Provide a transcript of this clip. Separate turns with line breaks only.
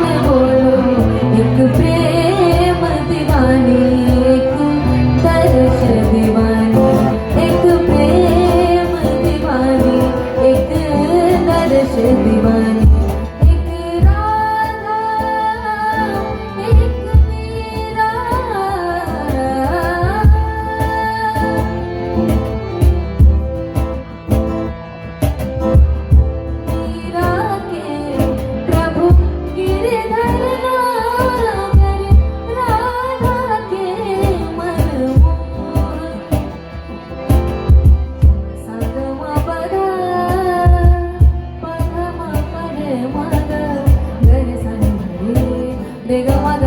मैं बोलूं एक प्रेम दीवानी, एक दर्श दीवानी, एक प्रेम दीवानी, एक दर्श दीवानी, एक राधा एक मीरा। मीरा के प्रभु गिरधर नागर, राधा के मनमोहन। सागम पदा पदम पदे मद गरे सन रे रे ग मद